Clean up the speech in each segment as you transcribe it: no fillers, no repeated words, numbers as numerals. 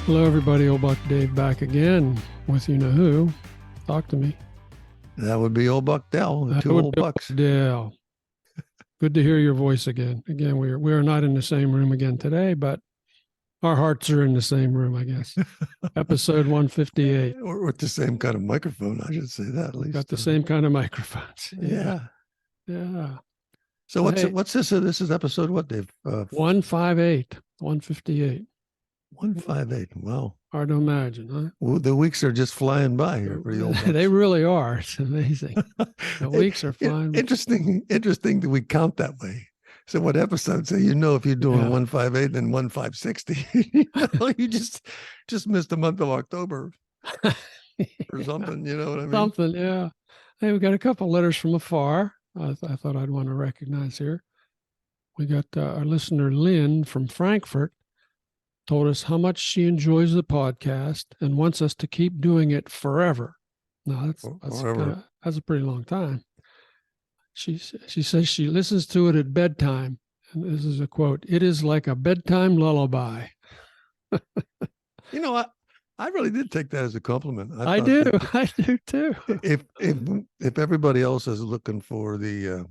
Hello, everybody. Old Buck Dave back again with you know who. Talk to me. That would be Old Buck Dell, the two old bucks. Dell. Good to hear your voice again. Again, we are not in the same room again today, but our hearts are in the same room, I guess. Episode 158. Or with the same kind of microphone, I should say that at least. Got the same kind of microphones. Yeah. So Hey, what's this? This is episode what, Dave? 158, 158. 158. Wow. Hard to imagine, huh? Well, the weeks are just flying by here for the old bucks. They really are. It's amazing. The weeks are flying. Interesting that we count that way. So what episodes? So if you're doing 158 and 1560, you just missed the month of October or something. You know what I mean? Something, yeah. Hey, we got a couple letters from afar. I thought I'd want to recognize here. We got our listener Lynn from Frankfurt. Told us how much she enjoys the podcast and wants us to keep doing it forever. Now that's a pretty long time. She says she listens to it at bedtime, and this is a quote: "It is like a bedtime lullaby." I really did take that as a compliment. I do too. If everybody else is looking for the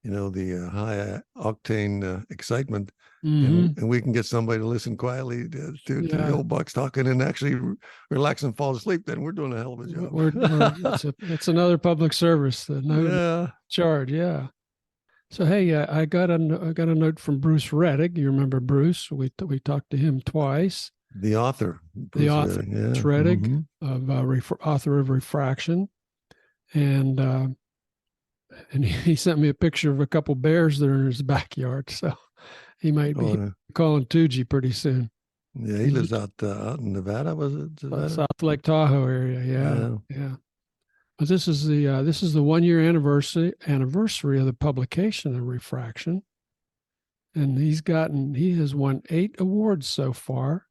high octane excitement, and we can get somebody to listen quietly to the old bucks talking and actually relax and fall asleep, then we're doing a hell of a job. It's another public service. No charge. Yeah. So hey, I got a note from Bruce Rettig. You remember Bruce? We talked to him twice. The author, Rettig, of author of Refraction, and he sent me a picture of a couple bears that are in his backyard. So he might be calling Tucci pretty soon. Yeah, he lives out in Nevada. Was it Nevada? South Lake Tahoe area? Yeah. But this is the 1 year anniversary of the publication of Refraction, and he has won 8 awards so far.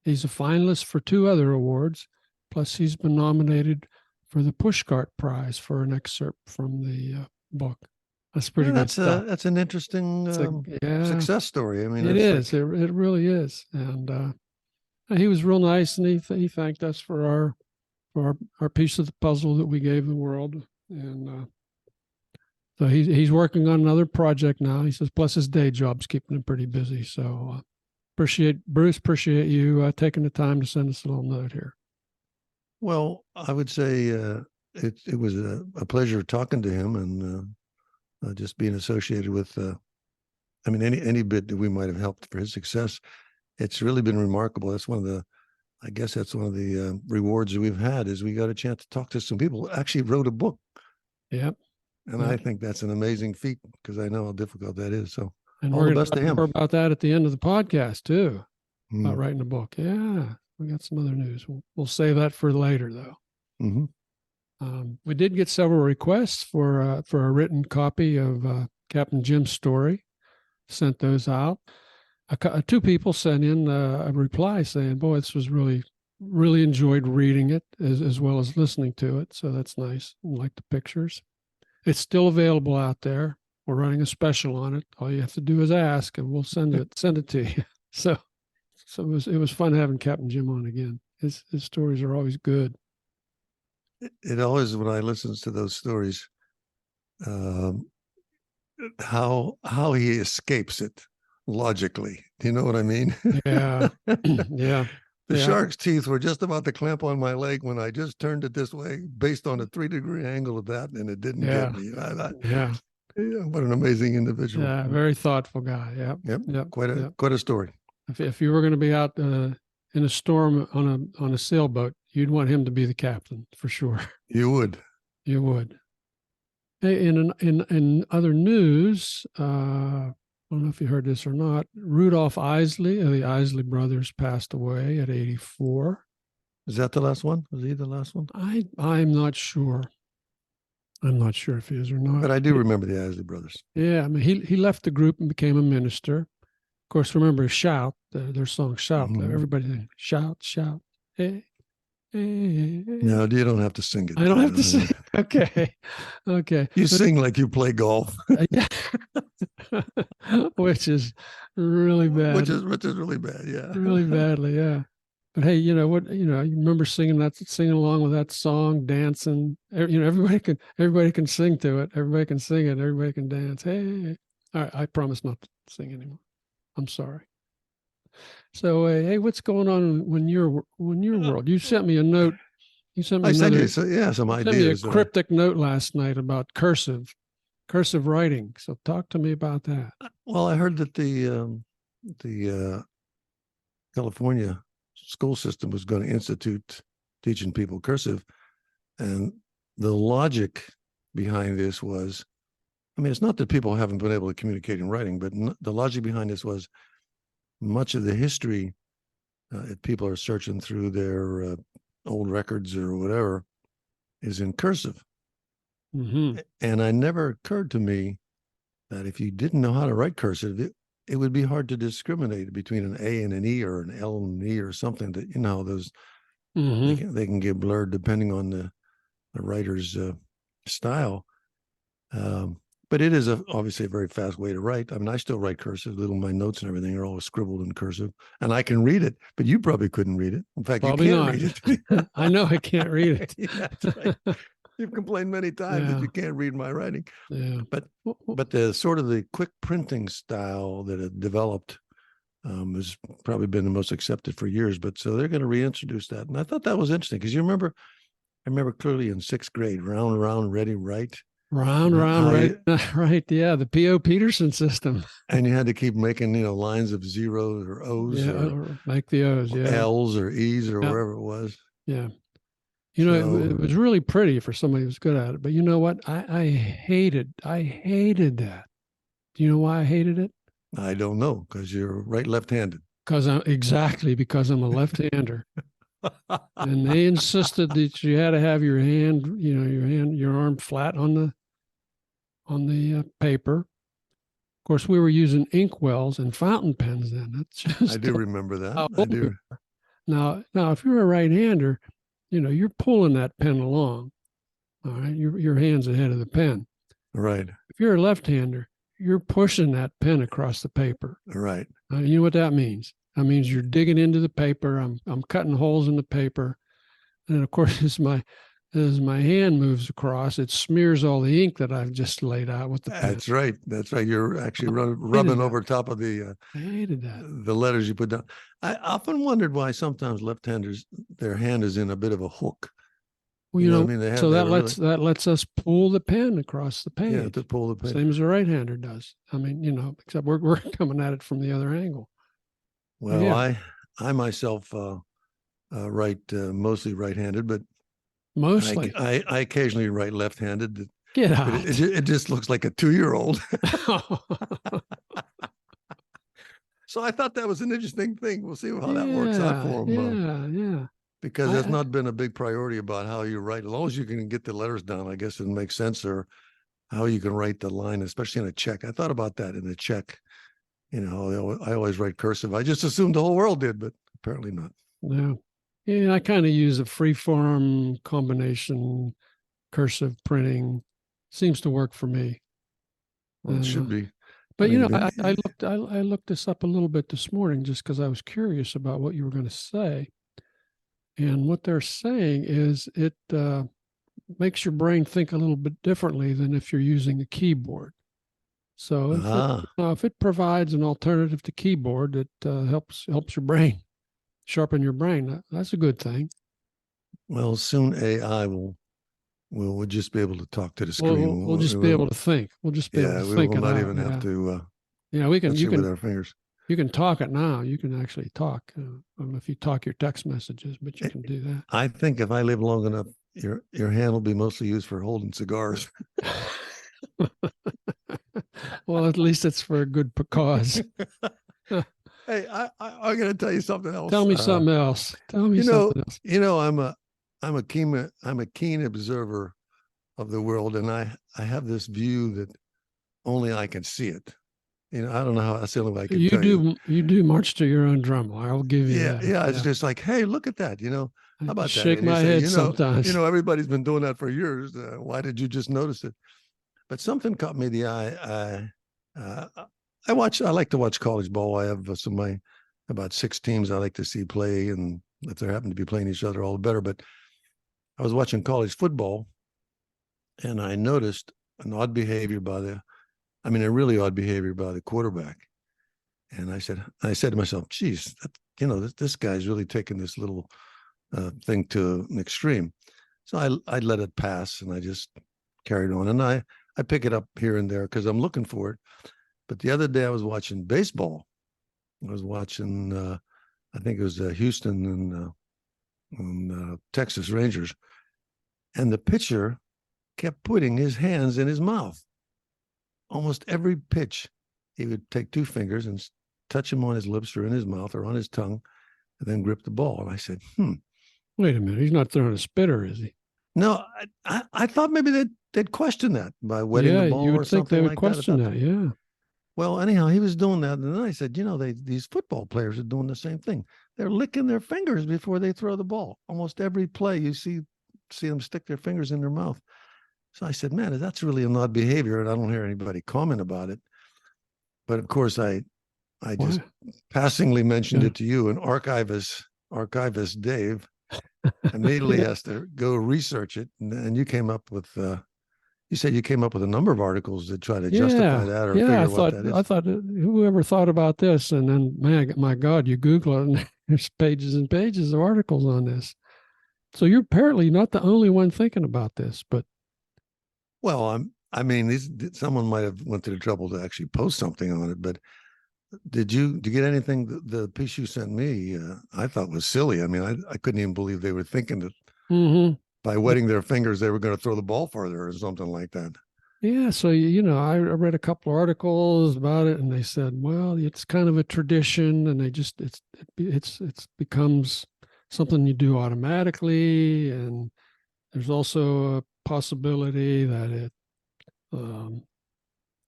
He's a finalist for 2 other awards, plus he's been nominated for the Pushcart Prize for an excerpt from the book. That's pretty good stuff. That's an interesting success story. I mean, it is. It really is. And he was real nice, and he thanked us for our piece of the puzzle that we gave the world. And so he's working on another project now. He says, plus his day job's keeping him pretty busy. So appreciate you taking the time to send us a little note here. Well, I would say it was a pleasure talking to him and just being associated with, any bit that we might have helped for his success. It's really been remarkable. That's one of the rewards that we've had is we got a chance to talk to some people who actually wrote a book. Yep. And I think that's an amazing feat because I know how difficult that is. So and all we're the best to him. More about that at the end of the podcast too, about writing a book. Yeah. We got some other news. We'll save that for later, though. Mm-hmm. We did get several requests for a written copy of Captain Jim's story. Sent those out. 2 people sent in a reply saying, "Boy, this was really, really enjoyed reading it as well as listening to it." So that's nice. I like the pictures. It's still available out there. We're running a special on it. All you have to do is ask, and we'll send it to you. So it was fun having Captain Jim on again. His stories are always good. It always, when I listen to those stories, how he escapes it logically. Do you know what I mean? Yeah. Yeah. The shark's teeth were just about to clamp on my leg when I just turned it this way based on a 3-degree angle of that, and it didn't get me. What an amazing individual. Yeah, very thoughtful guy. Yep. Quite a story. If you were going to be out in a storm on a sailboat, you'd want him to be the captain for sure. You would. Hey, in other news, I don't know if you heard this or not. Rudolph Isley of the Isley brothers passed away at 84. Is that the last one? Was he the last one? I'm not sure. I'm not sure if he is or not. But I do remember the Isley brothers. Yeah, I mean, he left the group and became a minister. Of course, remember Shout, their song Shout. Mm-hmm. Everybody shout, shout. Hey, hey. No, you don't have to sing it. I don't have to sing. Okay. You sing like you play golf. Which is really bad. Which is really bad, yeah. Really badly, yeah. But hey, you know what? You remember singing along with that song, dancing. Everybody can sing to it. Everybody can sing it. Everybody can dance. Hey, all right. I promise not to sing anymore. I'm sorry. So, hey, what's going on when your world? You sent me a note. You sent me I sent another. you, some You sent me a ideas. cryptic note last night about cursive writing. So, talk to me about that. Well, I heard that the California school system was going to institute teaching people cursive, and the logic behind this was, I mean, it's not that people haven't been able to communicate in writing, but the logic behind this was much of the history, if people are searching through their old records or whatever, is in cursive. Mm-hmm. And it never occurred to me that if you didn't know how to write cursive, it would be hard to discriminate between an A and an E or an L and an E or something. That, you know, those Mm-hmm. they can get blurred depending on the writer's style. But it is obviously a very fast way to write. I mean, I still write cursive. My notes and everything are always scribbled in cursive, and I can read it. But you probably couldn't read it. In fact, Probably you can't not. read it. I know I can't read it. Yeah, that's right. You've complained many times that you can't read my writing. Yeah. But the sort of the quick printing style that had developed has probably been the most accepted for years. But so they're going to reintroduce that, and I thought that was interesting because I remember clearly in sixth grade, round, round, ready, right. Round, right, right. Yeah, the P.O. Peterson system. And you had to keep making, lines of zeros or O's or like the O's, L's or E's or wherever it was. Yeah. It was really pretty for somebody who's good at it. But you know what? I hated that. Do you know why I hated it? I don't know, because you're left-handed. Because I'm a left-hander. And they insisted that you had to have your arm flat on the paper. Of course, we were using ink wells and fountain pens then. That's just I do remember that. I do. Now, if you're a right-hander, you're pulling that pen along. All right, your hand's ahead of the pen. Right. If you're a left-hander, you're pushing that pen across the paper. Right. You know what that means? That means you're digging into the paper. I'm cutting holes in the paper, and of course, as my hand moves across, it smears all the ink that I've just laid out with the pen. That's right. That's right. You're actually rubbing over top of the. I hated that. The letters you put down. I often wondered why sometimes left-handers, their hand is in a bit of a hook. Well, you know what I mean? So that lets us pull the pen across the page. Yeah, to pull the pen. Same as a right-hander does. I mean, except we're coming at it from the other angle. Well, yeah. I myself write mostly right-handed, but mostly I occasionally write left-handed. Get out! It just looks like a 2-year-old. So I thought that was an interesting thing. We'll see how that works out for them. Yeah. Because that's not been a big priority about how you write. As long as you can get the letters down, I guess it makes sense, or how you can write the line, especially in a check. I thought about that in a check. I always write cursive. I just assumed the whole world did, but apparently not. No. Yeah, I kind of use a free-form combination cursive printing. Seems to work for me. Well, it should be. But I looked this up a little bit this morning just because I was curious about what you were going to say. And what they're saying is it makes your brain think a little bit differently than if you're using a keyboard. So if it provides an alternative to keyboard that helps your brain, sharpen your brain, that's a good thing. Well, soon AI we'll just be able to talk to the screen. We'll just be able to think. We'll just be able to think. We will not even have to. We can. You can with our fingers. You can talk it now. You can actually talk. I don't know if you talk your text messages, but you can do that. I think if I live long enough, your hand will be mostly used for holding cigars. Well, at least it's for a good cause. Hey, I'm going to tell you something else. Tell me something else. Tell me something else. I'm a keen observer of the world, and I have this view that only I can see it. I don't know how. That's the only way I can tell you. You do march to your own drum. I'll give you that. Yeah. It's just like, hey, look at that. How about that? Shake my head sometimes. Everybody's been doing that for years. Why did you just notice it? But something caught me the eye. I like to watch college ball. I have about 6 teams I like to see play, and if they happen to be playing each other, all the better. But I was watching college football, and I noticed an odd behavior a really odd behavior by the quarterback. And I said to myself, geez, this guy's really taking this little thing to an extreme. So I let it pass, and I just carried on. And I pick it up here and there because I'm looking for it. But the other day I was watching baseball. I was watching, I think it was Houston and Texas Rangers. And the pitcher kept putting his hands in his mouth. Almost every pitch, he would take two fingers and touch him on his lips or in his mouth or on his tongue, and then grip the ball. And I said, Wait a minute. He's not throwing a spitter, is he? No, I thought maybe they'd question that by wetting the ball you would or think something they would like question that. Yeah. Well, anyhow, he was doing that. And then I said, these football players are doing the same thing. They're licking their fingers before they throw the ball. Almost every play you see them stick their fingers in their mouth. So I said, man, that's really an odd behavior. And I don't hear anybody comment about it. But of course, I just passingly mentioned it to you, and archivist Dave immediately has to go research it. And you came up with, you said you came up with a number of articles to try to justify that or figure what that is. I thought, whoever thought about this? And then, man, my God, you Google it, and there's pages and pages of articles on this. So you're apparently not the only one thinking about this, but. Well, someone might have went to the trouble to actually post something on it, but did you get anything? The piece you sent me, I thought was silly. I mean, I couldn't even believe they were thinking that by wetting their fingers, they were going to throw the ball farther or something like that. Yeah. So, I read a couple of articles about it, and they said, well, it's kind of a tradition, and it becomes something you do automatically. And there's also a possibility that it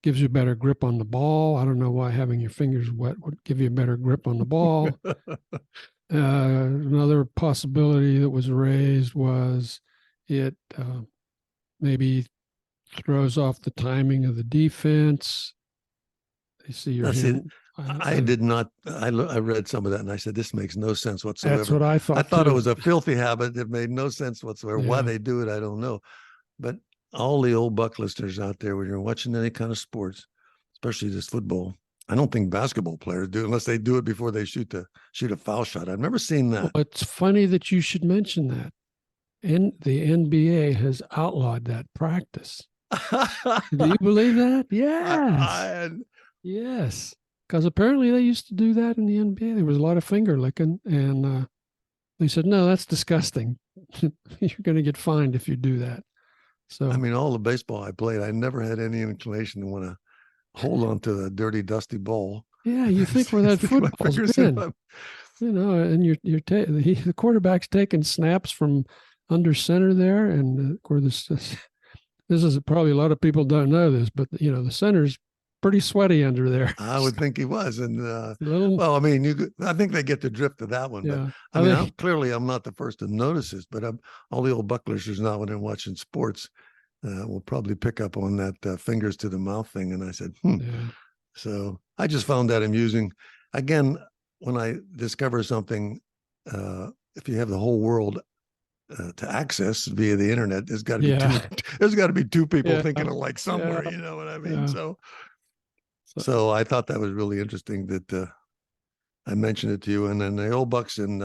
gives you a better grip on the ball. I don't know why having your fingers wet would give you a better grip on the ball. Another possibility that was raised was it maybe throws off the timing of the defense. They see your hand. I did not. I read some of that, and I said, this makes no sense whatsoever. That's what I thought. I thought it was a filthy habit. It made no sense whatsoever. Yeah. Why they do it, I don't know. But all the old Buck listeners out there, when you're watching any kind of sports, especially this football, I don't think basketball players do unless they do it before they shoot a foul shot. I've never seen that. Well, it's funny that you should mention that. And the NBA has outlawed that practice. Do you believe that? Yes. Yes. Because apparently they used to do that in the NBA. There was a lot of finger licking, and they said, no, that's disgusting. You're going to get fined if you do that. So, I mean, all the baseball I played, I never had any inclination to want to hold on to the dirty, dusty ball. Yeah, you think where that football's been, and the quarterback's taking snaps from under center there, and where this is probably a lot of people don't know this, but the center's pretty sweaty under there. I would think he was, and I think they get the drift of that one. Yeah. But clearly I'm not the first to notice this, but all the old Buck listeners now when they're watching sports will probably pick up on that fingers to the mouth thing. And I said, Yeah. So I just found that amusing. Again, when I discover something, if you have the whole world to access via the internet, there's got to be two people thinking alike somewhere. You know what I mean? Yeah. So I thought that was really interesting that I mentioned it to you, and then the old Bucks, and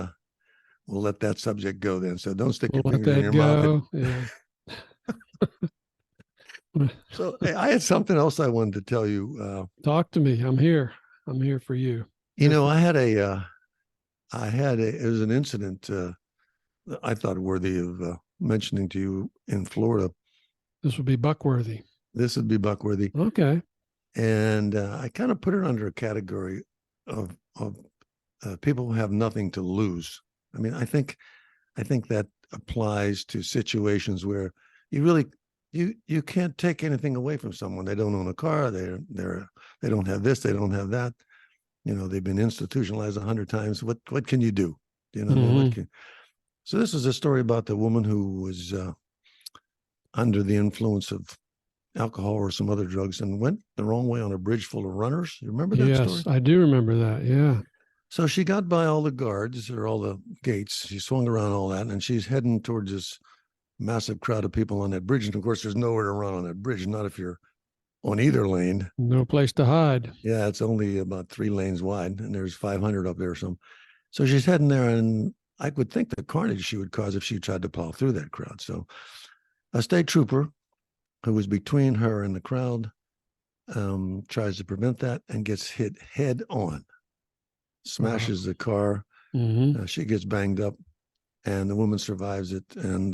we'll let that subject go then. So don't stick your fingers in your mouth. Yeah. So hey, I had something else I wanted to tell you. Talk to me. I'm here. I'm here for you. It was an incident I thought worthy of mentioning to you in Florida. This would be Buckworthy. This would be Buckworthy. Okay. And I kind of put it under a category of people who have nothing to lose. I mean, I think that applies to situations where you can't take anything away from someone. They don't own a car. They don't have this. They don't have that. They've been institutionalized 100 times. What can you do? So this is a story about the woman who was under the influence of alcohol or some other drugs and went the wrong way on a bridge full of runners. You remember that story? Yes, I do remember that. Yeah. So she got by all the guards or all the gates. She swung around all that, and she's heading towards this massive crowd of people on that bridge. And of course, there's nowhere to run on that bridge, not if you're on either lane. No place to hide. Yeah, it's only about 3 lanes wide, and there's 500 up there or something. So she's heading there, and I would think the carnage she would cause if she tried to plow through that crowd. So a state trooper who was between her and the crowd tries to prevent that and gets hit head on, smashes the car. Mm-hmm. She gets banged up, and the woman survives it. And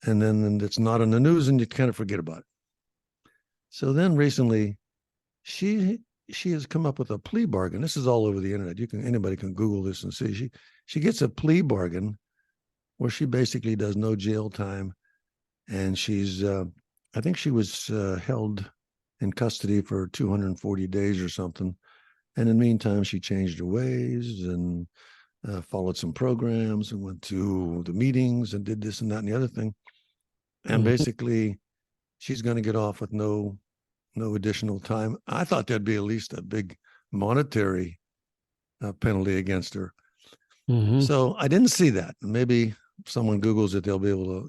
then it's not on the news, and you kind of forget about it. So then recently, she has come up with a plea bargain. This is all over the internet. Anybody can Google this and see. She gets a plea bargain where she basically does no jail time, and she's I think she was held in custody for 240 days or something. And in the meantime, she changed her ways and followed some programs and went to the meetings and did this and that and the other thing. And basically, she's going to get off with no additional time. I thought there'd be at least a big monetary penalty against her. Mm-hmm. So I didn't see that. Maybe if someone Googles it,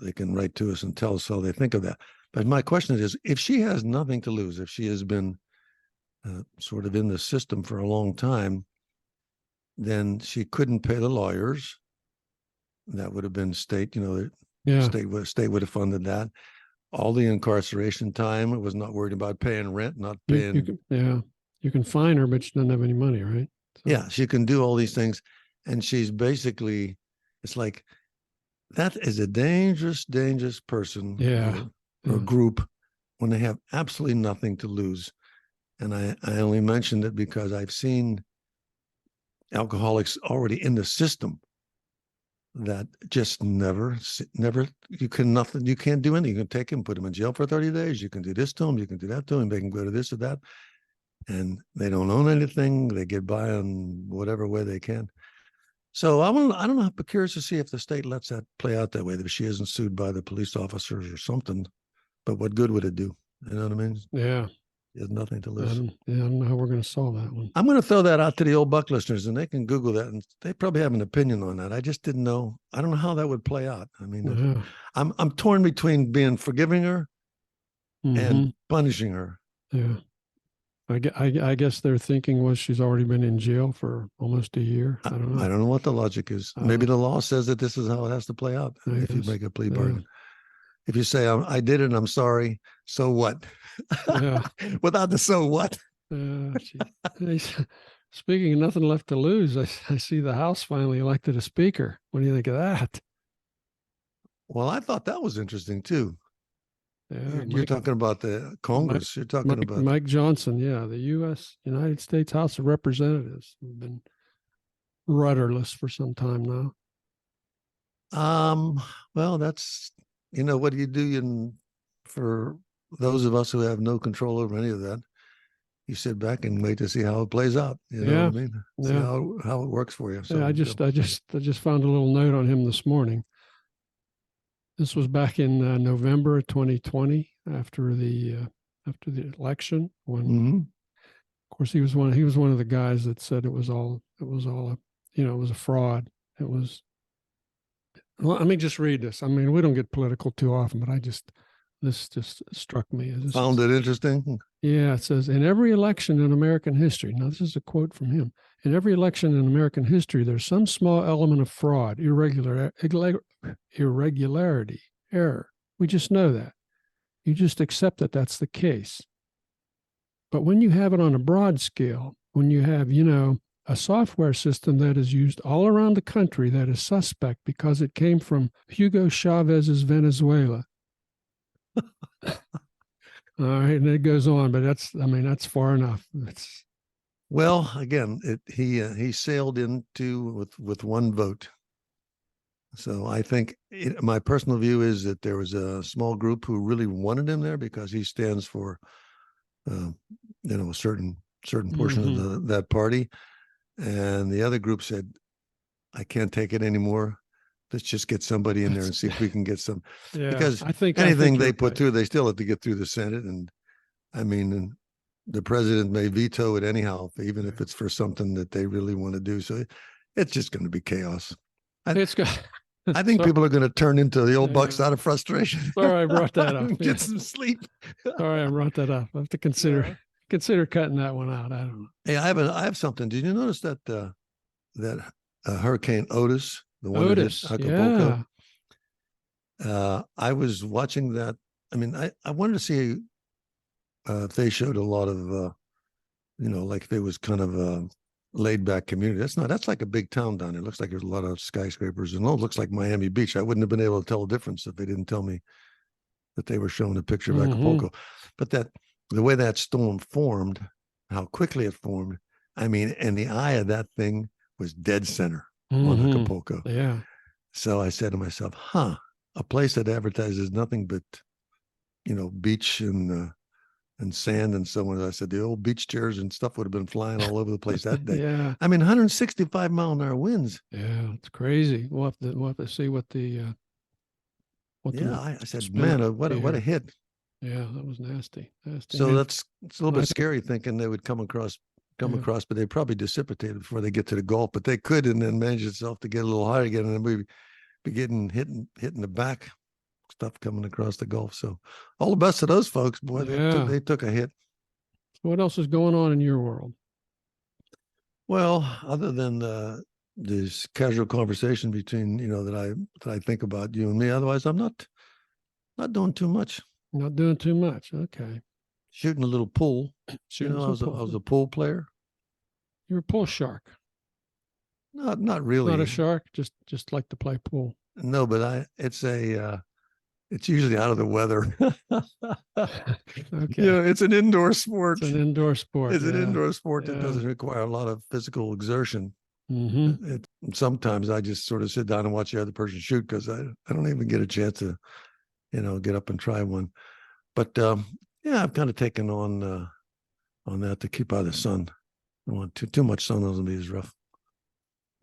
they can write to us and tell us how they think of that. But my question is, if she has nothing to lose, if she has been sort of in the system for a long time, then she couldn't pay the lawyers. That would have been state, state would have funded that. All the incarceration time, it was not worried about paying rent, not paying. You can fine her, but she doesn't have any money, right? So. Yeah, she can do all these things. And she's basically, it's like, that is a dangerous person or group when they have absolutely nothing to lose. And I only mentioned it because I've seen alcoholics already in the system that just never, you can't do anything. You can take him, put him in jail for 30 days. You can do this to him. You can do that to him. They can go to this or that. And they don't own anything. They get by on whatever way they can. So I don't know. I'm curious to see if the state lets that play out that way, that she isn't sued by the police officers or something. But what good would it do? You know what I mean? Yeah. There's nothing to lose. I don't know how we're going to solve that one. I'm going to throw that out to the old Buck listeners, and they can Google that, and they probably have an opinion on that. I just didn't know. I don't know how that would play out. I mean, I'm torn between being forgiving her and punishing her. Yeah. I guess their thinking was she's already been in jail for almost a year. I don't know. I don't know what the logic is. Maybe the law says that this is how it has to play out if you make a plea bargain. If you say, I did it and I'm sorry, so what? Yeah. Without the so what? Speaking of nothing left to lose, I see the House finally elected a speaker. What do you think of that? Well, I thought that was interesting too. Yeah, you're talking about the Congress. You're talking about Mike Johnson. Yeah, the United States House of Representatives have been rudderless for some time now. Well, that's, what do you do for those of us who have no control over any of that? You sit back and wait to see how it plays out. You know what I mean? See how it works for you. So, I just found a little note on him this morning. This was back in November of 2020, after the election. When, of course, he was one of the guys that said it was all it was a fraud. It was. Well, let me just read this. I mean, we don't get political too often, but this just struck me. Found it interesting. Yeah, it says, in every election in American history, now this is a quote from him, in every election in American history, there's some small element of fraud, irregularity, error. We just know that. You just accept that that's the case. But when you have it on a broad scale, when you have, a software system that is used all around the country that is suspect because it came from Hugo Chavez's Venezuela. All right, and it goes on, but that's far enough. Well, again, he sailed into with one vote. So I think my personal view is that there was a small group who really wanted him there because he stands for, a certain portion of that party, and the other group said, "I can't take it anymore. Let's just get somebody in there and see if we can get some." Yeah, because I think anything they put through, they still have to get through the Senate, and I mean, the president may veto it anyhow, even if it's for something that they really want to do. So it's just going to be chaos. It's got. I think people are going to turn into the old bucks out of frustration. Sorry, I brought that up. Get some sleep. Sorry, I brought that up. I have to consider cutting that one out. I don't know. Hey, I have something. Did you notice that Hurricane Otis, the one that hit Acapulco? Yeah. I was watching that. I mean, I wanted to see if they showed a lot of, like if it was kind of a laid back community. That's like a big town down there. It looks like there's a lot of skyscrapers, and it looks like Miami Beach. I wouldn't have been able to tell the difference if they didn't tell me that they were showing a picture of Acapulco. But the way that storm formed, how quickly it formed, I mean, and the eye of that thing was dead center on Acapulco. Yeah. So I said to myself, a place that advertises nothing but, beach and sand and so on. I said, the old beach chairs and stuff would have been flying all over the place that day. Yeah. I mean, 165-mile-an-hour winds. Yeah, it's crazy. We'll have to see what the I said, man, what a hit. Yeah, that was nasty. So it's a little bit scary thinking they would come across, but they probably dissipated before they get to the Gulf. But they could, and then manage itself to get a little higher again, and then we'd be hitting the back stuff coming across the Gulf. So all the best to those folks, boy. They took a hit. What else is going on in your world? Well, other than this casual conversation between that I think about you and me, otherwise I'm not doing too much. Not doing too much. Okay. Shooting a little pool. I was a pool player. You're a pool shark. Not really. Not a shark. Just like to play pool. No, but it's usually out of the weather. Okay. It's an indoor sport. It's an indoor sport. It's an indoor sport that doesn't require a lot of physical exertion. Sometimes I just sort of sit down and watch the other person shoot because I don't even get a chance to, get up and try one. But I've kind of taken on that to keep out of the sun. I don't want too much sun on me is rough.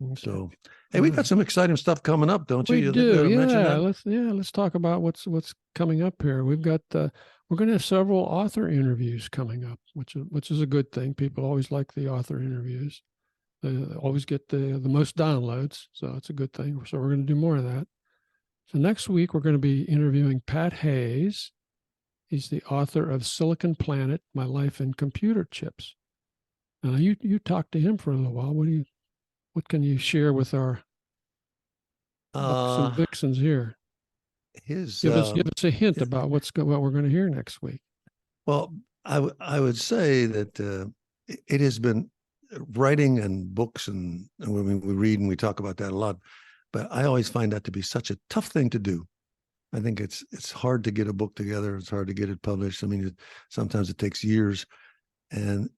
Okay. So, hey, we got some exciting stuff coming up, don't you? We do. Let's talk about what's coming up here. We've got we're going to have several author interviews coming up, which is a good thing. People always like the author interviews. They always get the most downloads, so it's a good thing. So we're going to do more of that. So next week we're going to be interviewing Pat Hayes. He's the author of Silicon Planet: My Life in Computer Chips. You talked to him for a little while. What can you share with our bucks and vixens here? Give us a hint about what we're going to hear next week. Well, I would say that it has been writing and books, and when we read and we talk about that a lot, but I always find that to be such a tough thing to do. I think it's hard to get a book together. It's hard to get it published. I mean, sometimes it takes years, and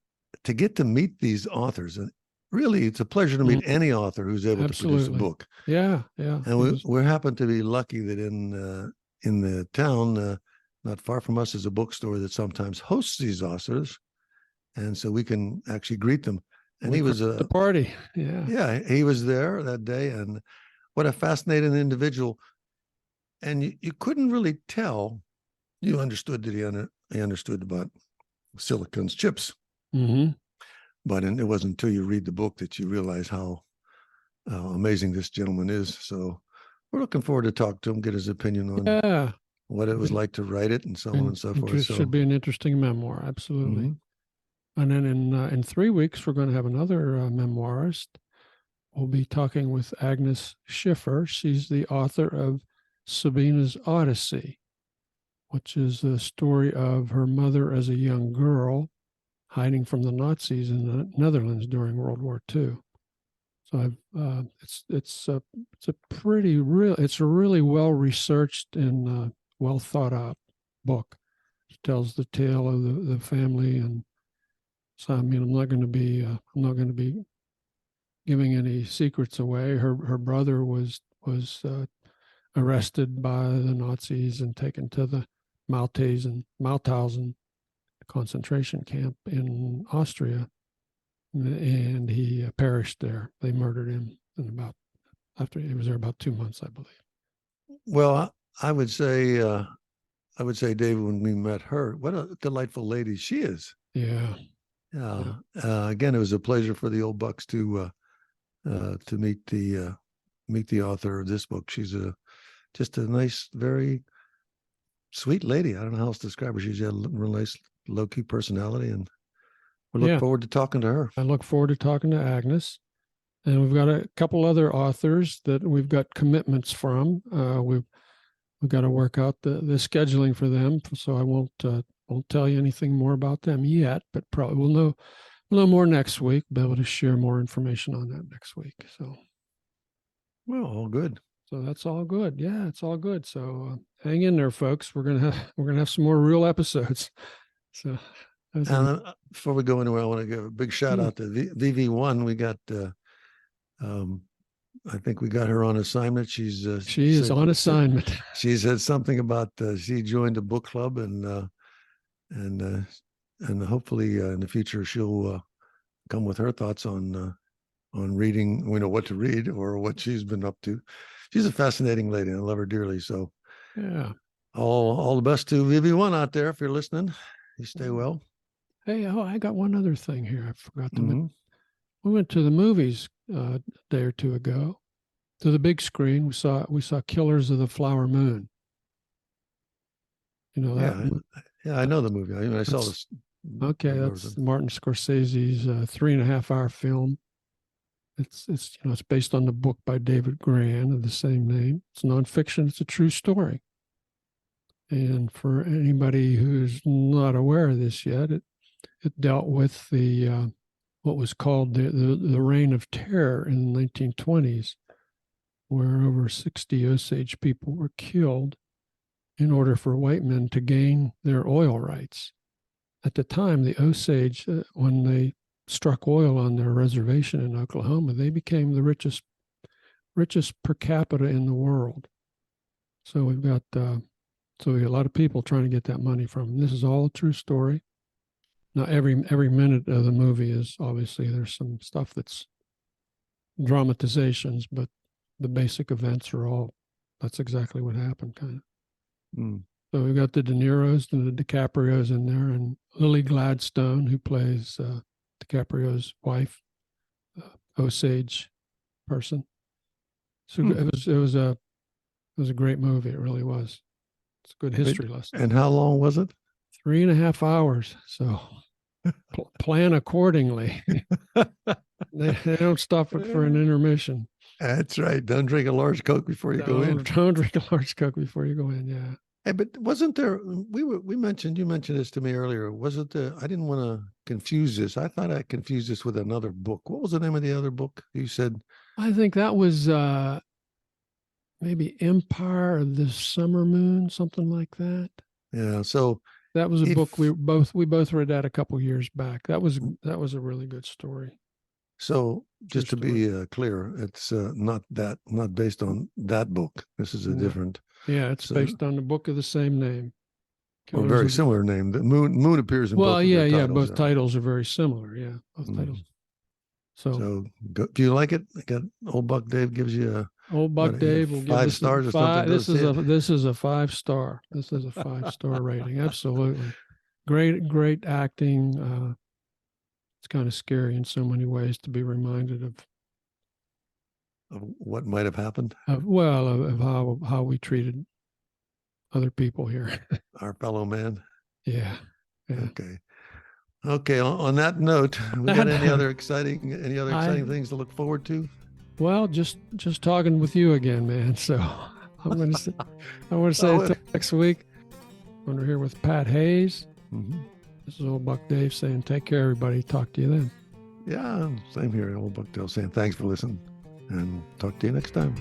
to get to meet these authors, and really, it's a pleasure to meet any author who's able to produce a book. Yeah. And we happen to be lucky that in the town, not far from us, is a bookstore that sometimes hosts these authors, and so we can actually greet them. And he was the party. Yeah, he was there that day, and what a fascinating individual. And you couldn't really tell. You understood that he understood about silicon's chips. But it wasn't until you read the book that you realize how amazing this gentleman is. So we're looking forward to talk to him, get his opinion on what it was like to write it, and so on and so forth. It should be an interesting memoir, absolutely. And then in 3 weeks, we're going to have another memoirist. We'll be talking with Agnes Schiffer. She's the author of Sabina's Odyssey, which is the story of her mother as a young girl hiding from the Nazis in the Netherlands during World War II. So it's a really well researched and well thought out book. It tells the tale of the family, and so I mean I'm not going to be giving any secrets away. Her brother was arrested by the Nazis and taken to the Mauthausen concentration camp in Austria, and he perished there. They murdered him after he was there about 2 months, I believe. Well, I would say I would say, David, when we met her, what a delightful lady she is. Yeah. Yeah. Again, it was a pleasure for the old Bucks to meet the author of this book. She's just a nice, very sweet lady. I don't know how else to describe her. She's got a real nice, low key personality, and we look forward to talking to her. I look forward to talking to Agnes. And we've got a couple other authors that we've got commitments from. We've got to work out the scheduling for them. So I won't tell you anything more about them yet, but probably we'll know more next week. Be able to share more information on that next week. So, well, all good. So that's all good. Yeah, it's all good. So hang in there, folks. We're gonna have some more real episodes. So. And before we go anywhere, I want to give a big shout out to VV1. We got. I think we got her on assignment. She is on assignment. She said something about she joined a book club, and hopefully in the future she'll come with her thoughts on reading. We know what to read or what she's been up to. She's a fascinating lady, and I love her dearly. So yeah, all the best to VV1 out there. If you're listening, you stay well. Hey, I got one other thing here. I forgot to mention. We went to the movies a day or two ago, to the big screen. We saw Killers of the Flower Moon. You know that? Yeah, I know the movie. I saw this. Okay, that's Martin Scorsese's 3.5-hour film. It's based on the book by David Gran of the same name. It's nonfiction. It's a true story. And for anybody who's not aware of this yet, it dealt with the what was called the Reign of Terror in the 1920s, where over 60 Osage people were killed in order for white men to gain their oil rights. At the time, the Osage, when they struck oil on their reservation in Oklahoma, they became the richest per capita in the world. So we've got a lot of people trying to get that money from them. This is all a true story. Now, every minute of the movie is obviously there's some stuff that's dramatizations, but the basic events are that's exactly what happened, kind of. So we've got the De Niro's and the DiCaprios in there, and Lily Gladstone, who plays DiCaprio's wife, Osage person. So it was a great movie. It really was. It's a good history lesson. And how long was it? 3.5 hours. So plan accordingly. They don't stop it for an intermission. That's right. Don't drink a large Coke before you go in. Don't drink a large Coke before you go in. Yeah. Hey, but wasn't there? You mentioned this to me earlier. Wasn't there? I didn't want to confuse this. I thought I confused this with another book. What was the name of the other book you said? I think that was maybe Empire of the Summer Moon, something like that. Yeah. So that was a book we both read that a couple years back. That was a really good story. So just to be clear, it's not based on that book. This is a different. Yeah, it's based on the book of the same name. Or a very similar name. The moon appears in both. Well, yeah. Both titles are very similar. Yeah, both titles. So do you like it? Old Buck Dave gives you Old Buck Dave will give 5 stars or something. This is a 5-star. This is a 5-star rating. Absolutely, great acting. It's kind of scary in so many ways to be reminded of what might have happened. Of how we treated other people here. Our fellow man. Yeah. Okay. On that note, we got any other exciting things to look forward to? Well, just talking with you again, man. So I want to say until next week, when we're here with Pat Hayes. Mm-hmm. This is Old Buck Dave saying, take care, everybody. Talk to you then. Yeah, same here. Old Buck Dave saying, thanks for listening, and talk to you next time.